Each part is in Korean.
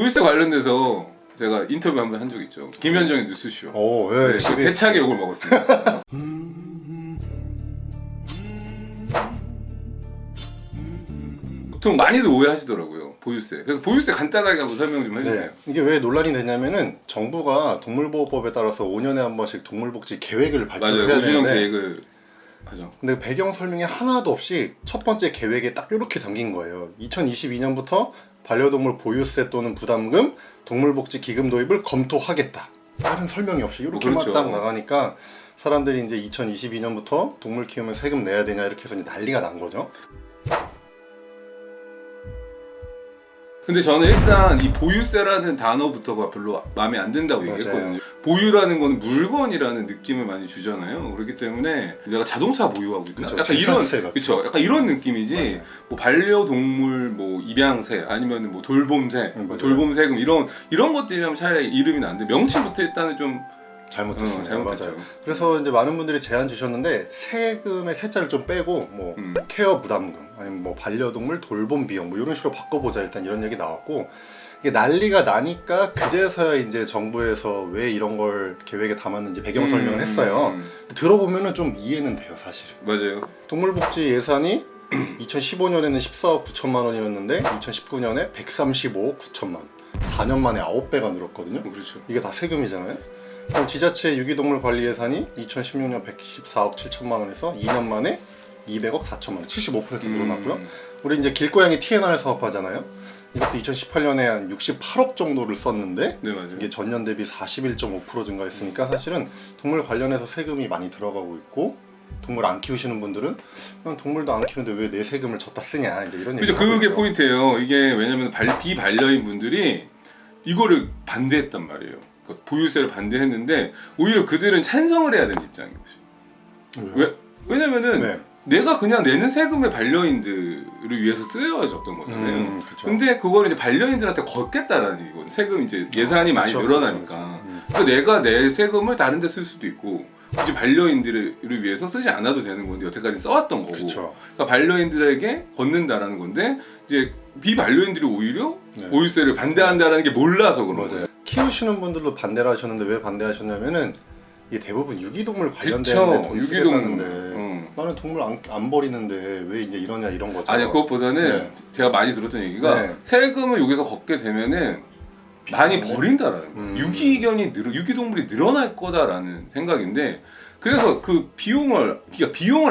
보유세 관련돼서 제가 인터뷰 한번 한 적 있죠. 김현정의 뉴스쇼. 오, 예, 네, 대차게 욕을 먹었습니다. 보통 많이들 오해하시더라고요. 보유세. 그래서 보유세 간단하게 한번 설명 좀 해주세요. 네. 이게 왜 논란이 됐냐면은 정부가 동물보호법에 따라서 5년에 한 번씩 동물복지 계획을 발표를 맞아요. 해야 5주년 되는데 계획을 하죠. 근데 배경 설명이 하나도 없이 첫 번째 계획에 딱 이렇게 담긴 거예요. 2022년부터 반려동물 보유세 또는 부담금, 동물복지 기금 도입을 검토하겠다. 다른 설명이 없이 이렇게만 그렇죠. 딱 나가니까 사람들이 이제 2022년부터 동물 키우면 세금 내야 되냐 이렇게 해서 이제 난리가 난 거죠. 근데 저는 일단 이 보유세라는 단어부터가 별로 마음에 안 든다고 맞아요. 얘기했거든요. 보유라는 거는 물건이라는 느낌을 많이 주잖아요. 그렇기 때문에 내가 자동차 보유하고 있다. 그쵸, 약간 이런, 재산세 같은. 그렇죠. 약간 이런 느낌이지. 맞아요. 뭐 반려동물 뭐 입양세 아니면 뭐 돌봄세, 맞아요. 돌봄세금 이런 것들이라면 차라리 이름이 나는데 명칭부터 일단은 좀 잘못했습니다. 잘못했죠. 맞아요. 그래서 이제 많은 분들이 제안 주셨는데 세금의 세자를 좀 빼고 뭐 음. 케어 부담금 아니면 뭐 반려동물 돌봄 비용 뭐 이런 식으로 바꿔보자 일단 이런 얘기 나왔고 이게 난리가 나니까 그제서야 이제 정부에서 왜 이런 걸 계획에 담았는지 배경 설명을 했어요. 들어보면은 좀 이해는 돼요 사실은. 맞아요. 동물복지 예산이 2015년에는 14억 9천만 원이었는데 2019년에 135억 9천만 원. 4년 만에 9배가 늘었거든요. 그렇죠. 이게 다 세금이잖아요. 그럼 지자체 유기동물 관리 예산이 2016년 114억 7천만 원에서 2년 만에 200억 4천만 원, 75% 늘어났고요. 우리 이제 길고양이 TNR 사업하잖아요. 이것도 2018년에 한 68억 정도를 썼는데 네, 맞아요. 이게 전년 대비 41.5% 증가했으니까 사실은 동물 관련해서 세금이 많이 들어가고 있고 동물 안 키우시는 분들은 난 동물도 안 키우는데 왜 내 세금을 줬다 쓰냐 이제 이런 그죠. 얘기를 하고 그게 있죠. 포인트예요. 이게 왜냐면 비반려인 분들이 이거를 반대했단 말이에요. 그 보유세를 반대했는데 오히려 그들은 찬성을 해야 되는 입장인 거죠. 왜냐면은 네. 내가 그냥 내는 세금을 반려인들을 위해서 쓰여졌던 거잖아요. 그쵸. 근데 그걸 이제 반려인들한테 걷겠다라는 얘기거든. 세금 이제 예산이 많이 그쵸, 늘어나니까. 그쵸. 그러니까 내가 내 세금을 다른 데 쓸 수도 있고 굳이 반려인들을 위해서 쓰지 않아도 되는 건데 여태까지 써왔던 거고. 그쵸. 그러니까 반려인들에게 걷는다라는 건데 이제 비반려인들이 오히려 네. 보유세를 반대한다라는 게 몰라서 그런 맞아요. 거예요. 키우시는 분들도 반대를 하셨는데 왜 반대하셨냐면은 이게 대부분 유기동물 그쵸. 관련되는데 돈 유기동물. 쓰겠다는데 나는 동물 안 버리는데 왜 이제 이러냐 이런 거죠. 아니야 그것보다는 네. 제가 많이 들었던 얘기가 네. 세금을 여기서 걷게 되면은 많이 버린다라는 거예요. 유기동물이 늘어날 거다라는 생각인데 그래서 그 비용을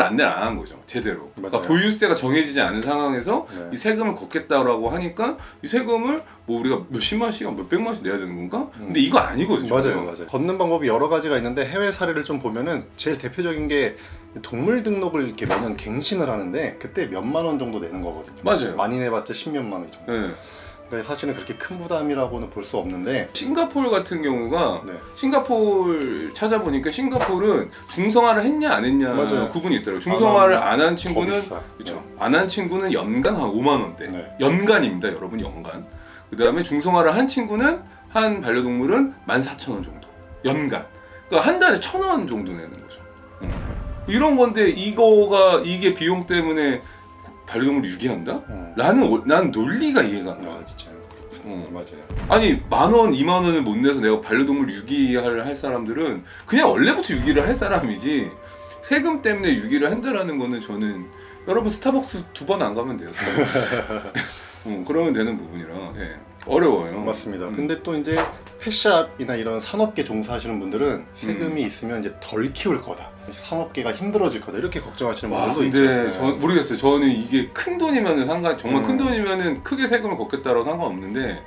안내를 안 한 거죠 제대로. 그러니까 맞아요. 보유세가 정해지지 않은 상황에서 네. 이 세금을 걷겠다라고 하니까 이 세금을 뭐 우리가 몇십만 원씩 몇백만 원씩 내야 되는 건가? 근데 이거 아니거든요. 맞아요. 걷는 방법이 여러 가지가 있는데 해외 사례를 좀 보면은 제일 대표적인 게 동물 등록을 이렇게 매년 갱신을 하는데 그때 몇만 원 정도 내는 거거든요. 맞아요. 많이 내봤자 10몇만 원 정도. 네. 그러니까 사실은 그렇게 큰 부담이라고는 볼 수 없는데. 싱가포르 같은 경우가 네. 싱가포르 찾아보니까 싱가포르는 중성화를 했냐 안 했냐 맞아요. 구분이 있더라고요. 중성화를 안 한 더 친구는 비싸. 그렇죠. 안 한 친구는 연간 한 5만 원대. 네. 연간입니다, 여러분 연간. 그다음에 중성화를 한 친구는 한 반려동물은 14,000원 정도. 연간. 그러니까 한 달에 1,000원 정도 내는 거죠. 이런 건데 이게 비용 때문에 반려동물을 유기한다? 난 논리가 이해가 안 가. 아 진짜요? 맞아요. 아니 10,000원, 20,000원을 못 내서 내가 반려동물 유기를 할 사람들은 그냥 원래부터 유기를 할 사람이지 세금 때문에 유기를 한다라는 거는 저는 여러분 스타벅스 2번 안 가면 돼요. 스타벅스. 그러면 되는 부분이라 어려워요. 맞습니다. 근데 또 이제 펫샵이나 이런 산업계 종사하시는 분들은 세금이 있으면 이제 덜 키울 거다. 산업계가 힘들어질 거다. 이렇게 걱정하시는 와, 분들도 근데 있죠. 저 모르겠어요. 저는 이게 큰 돈이면 정말 큰 음. 돈이면은 크게 세금을 걷겠다라고 상관없는데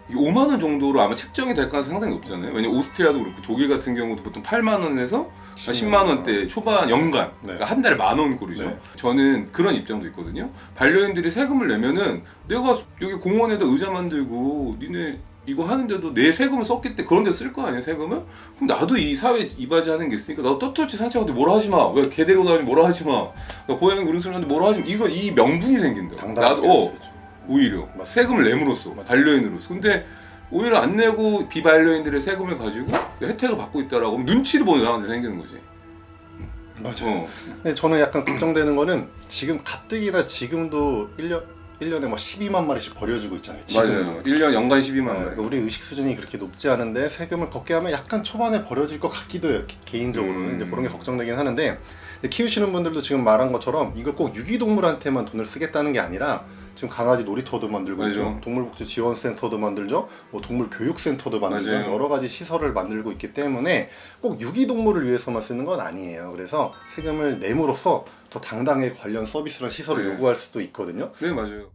이게 5만 원 정도로 아마 책정이 될 가능성이 상당히 높잖아요. 왜냐면 오스트리아도 그렇고 독일 같은 경우도 보통 8만 원에서 10만 원대 초반 연간, 네. 그러니까 한 달에 10,000원 꼴이죠. 네. 저는 그런 입장도 있거든요. 반려인들이 세금을 내면은 내가 여기 공원에다 의자 만들고 니네 이거 하는데도 내 세금을 썼기 때문에 그런 데 쓸 거 아니에요, 세금을? 그럼 나도 이 사회에 이바지하는 게 있으니까 나도 떳떳이 산책하는데 뭐라 하지 마. 왜 개 데리고 다니면 뭐라 하지 마. 고양이 울음소리 하는데 뭐라 하지 마. 이 명분이 생긴다. 당당하게 나도 할 수 있죠. 오히려 맞습니다. 세금을 내므로써 반려인으로서. 근데 오히려 안 내고 비반려인들의 세금을 가지고 혜택을 받고 있다라고 하면 눈치를 보는 상황이 생기는 거지. 맞아요. 근데 저는 약간 걱정되는 거는 지금 가뜩이나 지금도 1년에 뭐 12만 마리씩 버려지고 있잖아요. 지금도. 맞아요. 1년 연간 12만 마리. 그러니까 우리 의식 수준이 그렇게 높지 않은데 세금을 걷게 하면 약간 초반에 버려질 것 같기도 해요. 개인적으로는 이제 그런 게 걱정되긴 하는데, 근데 키우시는 분들도 지금 말한 것처럼 이걸 꼭 유기동물한테만 돈을 쓰겠다는 게 아니라 지금 강아지 놀이터도 만들고 맞아. 있죠. 동물복지 지원센터도 만들죠. 뭐 동물 교육센터도 만들죠. 맞아요. 여러 가지 시설을 만들고 있기 때문에 꼭 유기동물을 위해서만 쓰는 건 아니에요. 그래서 세금을 내므로써 더 당당하게 관련 서비스나 시설을 네. 요구할 수도 있거든요. 네, 맞아요.